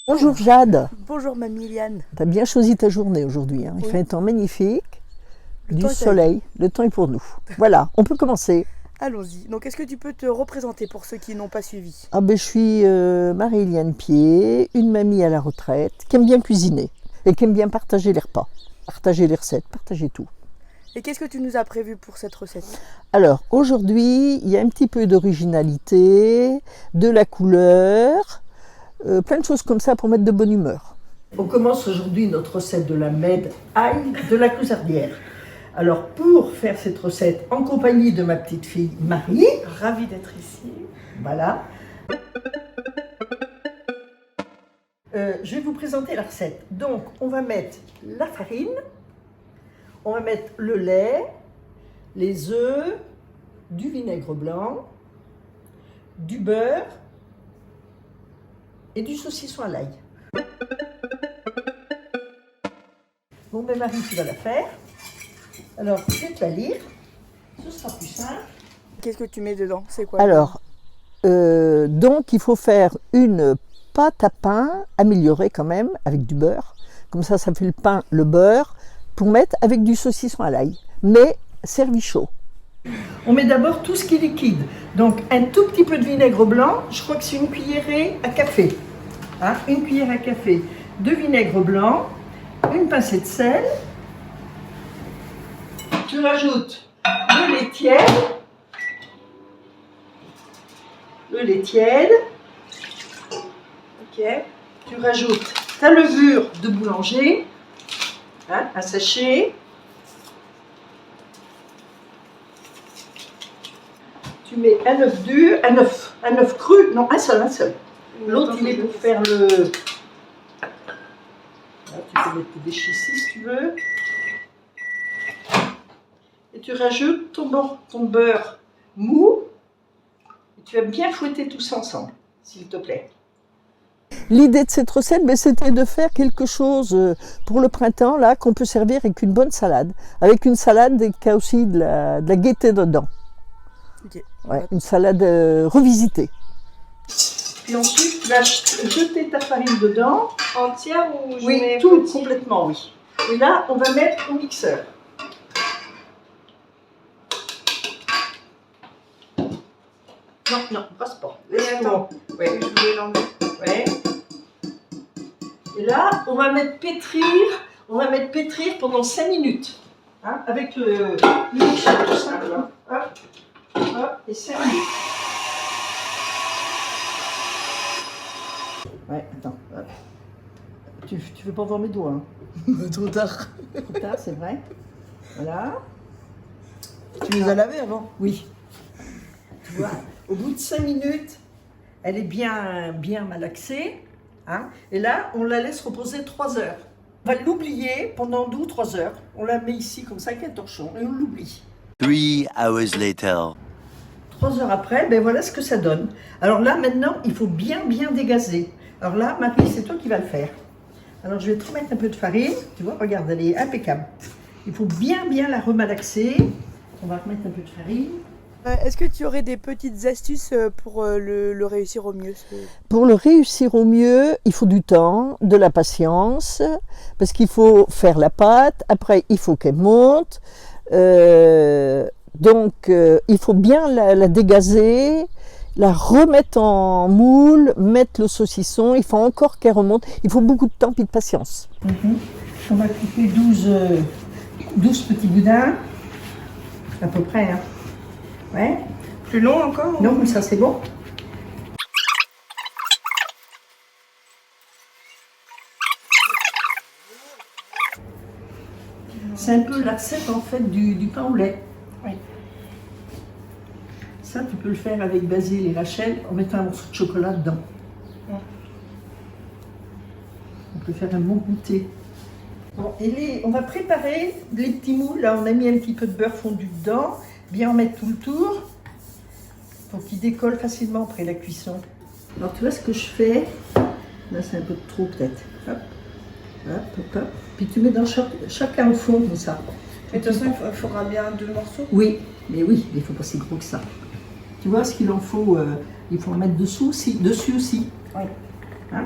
Bonjour Jade, Bonjour Mamie Liane. tu as bien choisi ta journée aujourd'hui, hein. Il Oui. fait un temps magnifique, Le du temps est soleil, le temps est pour nous. Voilà, on peut commencer. Allons-y. Donc est-ce que tu peux te représenter pour ceux qui n'ont pas suivi? Je suis Marie-Éliane Pied, une mamie à la retraite, qui aime bien cuisiner et qui aime bien partager les repas, partager les recettes, partager tout. Et qu'est-ce que tu nous as prévu pour cette recette? Alors aujourd'hui, il y a un petit peu d'originalité, de la couleur, plein de choses comme ça pour mettre de bonne humeur. On commence aujourd'hui notre recette de la Med Ail de la Clousardière. Alors pour faire cette recette en compagnie de ma petite fille Marie, Ravie d'être ici. voilà, je vais vous présenter la recette. Donc on va mettre la farine, on va mettre le lait, les œufs, du vinaigre blanc, du beurre et du saucisson à l'ail. Bon ben Marie, tu vas la faire. Alors je vais te la lire, ce sera plus simple. Qu'est-ce que tu mets dedans? C'est quoi? Alors, donc il faut faire une pâte à pain améliorée quand même avec du beurre. Comme ça fait le pain, le beurre, pour mettre avec du saucisson à l'ail, mais servi chaud. On met d'abord tout ce qui est liquide. Donc un tout petit peu de vinaigre blanc, je crois que c'est une cuillerée à café. Hein, une cuillère à café de vinaigre blanc, une pincée de sel. Tu rajoutes le lait tiède. Le lait tiède. Ok. Tu rajoutes ta levure de boulanger, hein, un sachet. Tu mets un œuf dur, un œuf cru, non, un seul. L'autre, il est pour faire le... Là, tu peux mettre tes déchets ici si tu veux. Et tu rajoutes ton beurre mou. Et tu vas bien fouetter tout ça ensemble, s'il te plaît. L'idée de cette recette, c'était de faire quelque chose pour le printemps, là, qu'on peut servir avec une bonne salade. Avec une salade qui a aussi de la gaieté dedans. Ok. Ouais, une salade revisitée. Puis ensuite, tu vas jeter ta farine dedans. Entière ou je Oui, mets tout, petit? complètement, oui. Et là, on va mettre au mixeur. Non, passe pas. Attends. Ouais. Je voulais l'enlever. Ouais. Et là, on va mettre pétrir pendant 5 minutes. Hein, avec le mixeur tout simple. Hein. Hop, et 5 minutes. Ouais, attends. Hop. Tu veux pas voir mes doigts, hein? Trop tard. Trop tard, c'est vrai. Voilà. Tu les as lavés avant? Oui. Tu vois, au bout de 5 minutes, elle est bien malaxée. Hein, et là, on la laisse reposer 3 heures. On va l'oublier pendant 2 ou 3 heures. On la met ici comme ça avec un torchon et on l'oublie. 3 hours later. 3 heures après, ben voilà ce que ça donne. Alors là, maintenant, il faut bien dégazer. Alors là, Marie, c'est toi qui vas le faire. Alors je vais te remettre un peu de farine. Tu vois, regarde, elle est impeccable. Il faut bien la remalaxer. On va remettre un peu de farine. Est-ce que tu aurais des petites astuces pour le réussir au mieux? Pour le réussir au mieux, il faut du temps, de la patience, parce qu'il faut faire la pâte. Après, il faut qu'elle monte. Donc, il faut bien la dégazer, la remettre en moule, mettre le saucisson. Il faut encore qu'elle remonte. Il faut beaucoup de temps et de patience. On va couper 12 petits boudins, à peu près. Hein. Ouais. Plus long encore? Non, comme ça, c'est bon. C'est un peu la recette en fait du pain au lait. Oui. Ça, tu peux le faire avec Basile et Rachel en mettant un morceau de chocolat dedans. Ouais. On peut faire un bon goûter. Bon, on va préparer les petits moules. Là, on a mis un petit peu de beurre fondu dedans. Bien en mettre tout le tour pour qu'ils décollent facilement après la cuisson. Alors, tu vois ce que je fais? Là, c'est un peu trop peut-être. Hop, hop. Puis tu mets dans chacun au fond comme ça. Mais de toute façon, il faudra bien 2 morceaux. Oui, mais il ne faut pas si gros que ça. Tu vois ce qu'il en faut? Il faut en mettre dessus aussi. Oui. Hein?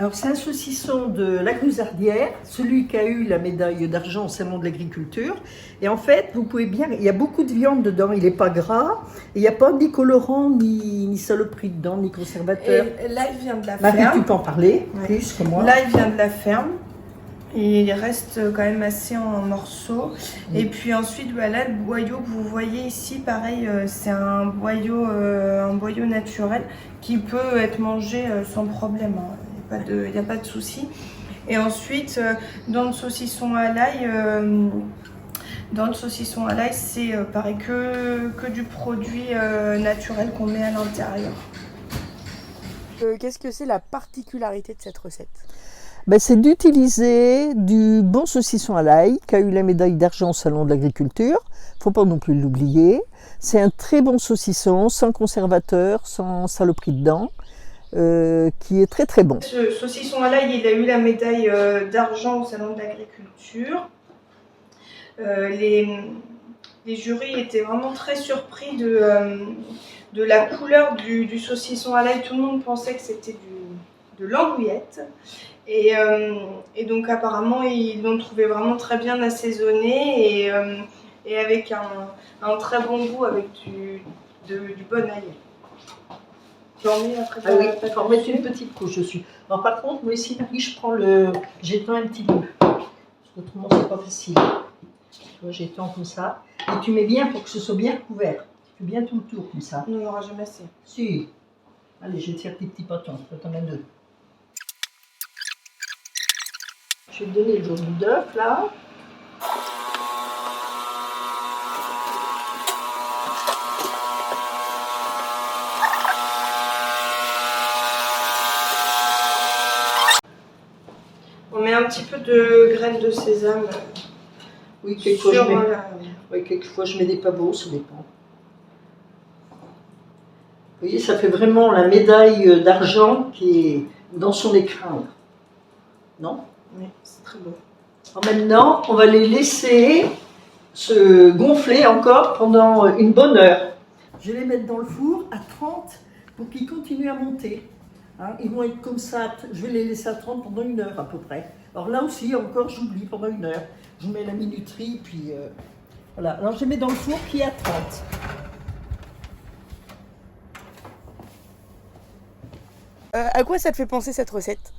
Alors c'est un saucisson de la Cruzardière, celui qui a eu la médaille d'argent au Salon de l'Agriculture. Et en fait, vous pouvez bien, il y a beaucoup de viande dedans, il n'est pas gras, il n'y a pas ni colorant, ni saloperie dedans, ni conservateur. Et là, il vient de la Marie, ferme. tu peux en parler Ouais. plus que moi. Là, il vient de la ferme. Et il reste quand même assez en morceaux. Et puis ensuite, bah là, le boyau que vous voyez ici, pareil, c'est un boyau naturel qui peut être mangé sans problème. Hein. Il n'y a pas de souci. Et ensuite, dans le saucisson à l'ail, c'est pareil que du produit naturel qu'on met à l'intérieur. Qu'est-ce que c'est la particularité de cette recette? Ben, c'est d'utiliser du bon saucisson à l'ail qui a eu la médaille d'argent au Salon de l'Agriculture. Il ne faut pas non plus l'oublier. C'est un très bon saucisson, sans conservateur, sans saloperie dedans, qui est très très bon. Ce saucisson à l'ail, il a eu la médaille d'argent au Salon de l'Agriculture. Les jurys étaient vraiment très surpris de la couleur du saucisson à l'ail. Tout le monde pensait que c'était de l'andouillette. Et donc apparemment ils l'ont trouvé vraiment très bien assaisonné et avec un très bon goût, avec du bon ail. Ah oui, il faut en mettre une petite couche dessus. Alors par contre, moi ici, Marie, je prends j'étends un petit peu. Parce qu'autrement, c'est pas facile. Tu vois, j'étends comme ça. Et tu mets bien pour que ce soit bien couvert. Tu fais bien tout le tour comme ça. On n'en aura jamais assez. Si. Allez, je vais te faire tes petits pâtons. T'en as 2. Je vais te donner le jaune d'œuf là. On met un petit peu de graines de sésame. Oui, quelquefois je mets des pavots, ça dépend. Vous voyez, ça fait vraiment la médaille d'argent qui est dans son écrin. Non? Oui, c'est très beau. Alors maintenant, on va les laisser se gonfler encore pendant une bonne heure. Je vais les mettre dans le four à 30 pour qu'ils continuent à monter. Hein, ils vont être comme ça, je vais les laisser à 30 pendant une heure à peu près. Alors là aussi, encore, j'oublie pendant une heure. Je mets la minuterie, puis voilà. Alors je les mets dans le four qui est à 30. À quoi ça te fait penser cette recette?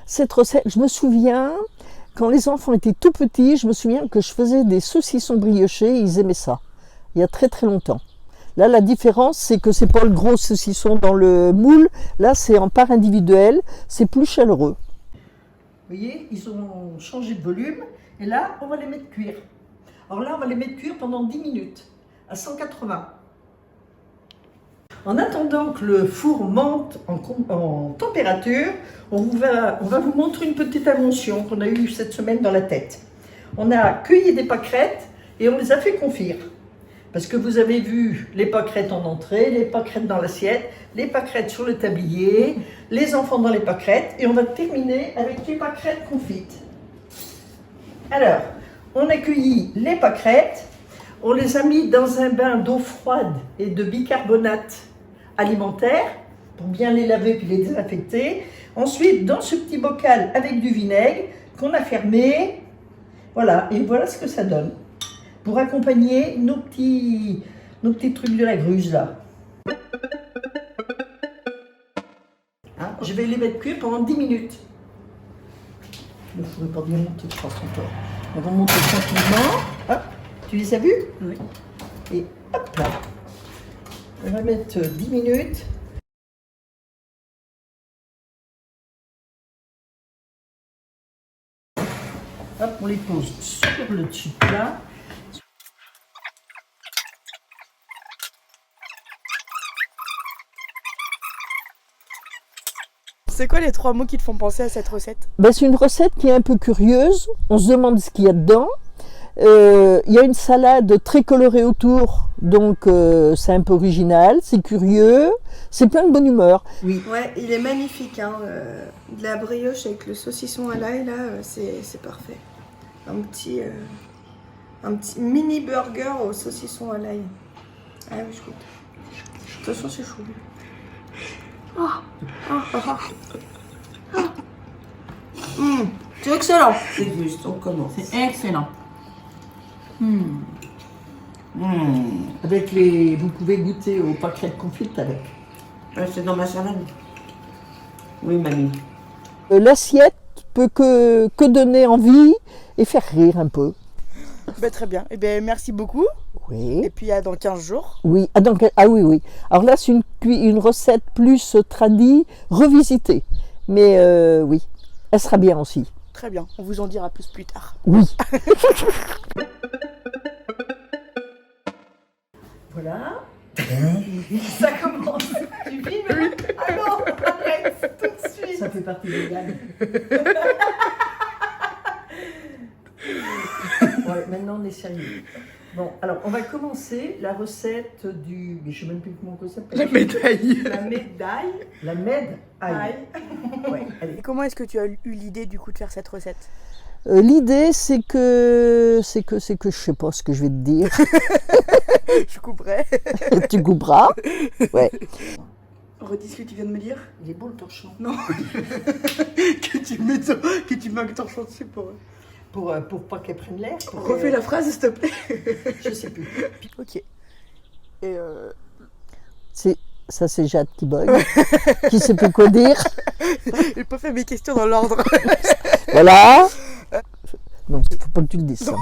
Cette recette, je me souviens, quand les enfants étaient tout petits, je me souviens que je faisais des saucissons briochés, ils aimaient ça, il y a très très longtemps. Là, la différence, c'est que c'est pas le gros saucisson dans le moule, là c'est en part individuelle, c'est plus chaleureux. Vous voyez, ils ont changé de volume, et là, on va les mettre cuire. Alors là, on va les mettre cuire pendant 10 minutes, à 180. En attendant que le four monte en température, on va vous montrer une petite invention qu'on a eue cette semaine dans la tête. On a cueilli des pâquerettes et on les a fait confire. Parce que vous avez vu les pâquerettes en entrée, les pâquerettes dans l'assiette, les pâquerettes sur le tablier, les enfants dans les pâquerettes, et on va terminer avec les pâquerettes confites. Alors, on a cueilli les pâquerettes, on les a mis dans un bain d'eau froide et de bicarbonate alimentaire pour bien les laver puis les désinfecter. Ensuite, dans ce petit bocal avec du vinaigre qu'on a fermé, voilà, et voilà ce que ça donne pour accompagner nos petits trucs de la gruse là. Hein, je vais les mettre cuire pendant 10 minutes. Il ne faudrait pas bien monter, je pense encore. On va monter tranquillement. Hop, tu les as vus? Oui. Et hop là. On va mettre 10 minutes. Hop, on les pose sur le dessus là. C'est quoi les 3 mots qui te font penser à cette recette? Ben, c'est une recette qui est un peu curieuse. On se demande ce qu'il y a dedans. Il y a une salade très colorée autour, donc c'est un peu original, c'est curieux, c'est plein de bonne humeur. Oui. Ouais, il est magnifique, hein. De la brioche avec le saucisson à l'ail, là, c'est parfait. Un petit mini burger au saucisson à l'ail. Ah oui, je goûte. De toute façon, c'est chaud. C'est excellent. C'est juste, on commence. C'est excellent. Avec les, vous pouvez goûter aux pâquerettes confites avec. C'est dans ma salade. Oui, mamie. L'assiette peut que donner envie et faire rire un peu. Ben, très bien. Eh ben, merci beaucoup. Oui. Et puis à dans 15 jours. Oui, oui, oui. Alors là, c'est une recette plus tradie, revisitée. Mais oui, elle sera bien aussi. Très bien. On vous en dira plus tard. Oui. Voilà. Ça commence. Tu filmes? Ah non, arrête tout de suite. Ça fait partie des gags. Ouais, maintenant on est sérieux. Bon, alors on va commencer la recette du. Mais je ne sais même plus comment ça s'appelle. La médaille. La médaille. La med ail. Aïe. Ouais, allez. Et comment est-ce que tu as eu l'idée du coup de faire cette recette? L'idée, c'est que je sais pas ce que je vais te dire. Je couperai. Tu couperas. Ouais. Redis ce que tu viens de me dire. Il est beau le torchon. Non. que tu manques ton chant dessus pour eux. Pour pas qu'elle prenne l'air. Refais la phrase s'il te plaît. Je sais plus. Ok. Et Ça c'est Jade qui bug, qui sait plus quoi dire. j'ai pas fait mes questions dans l'ordre. Voilà. Non, il faut pas que tu le dises ça.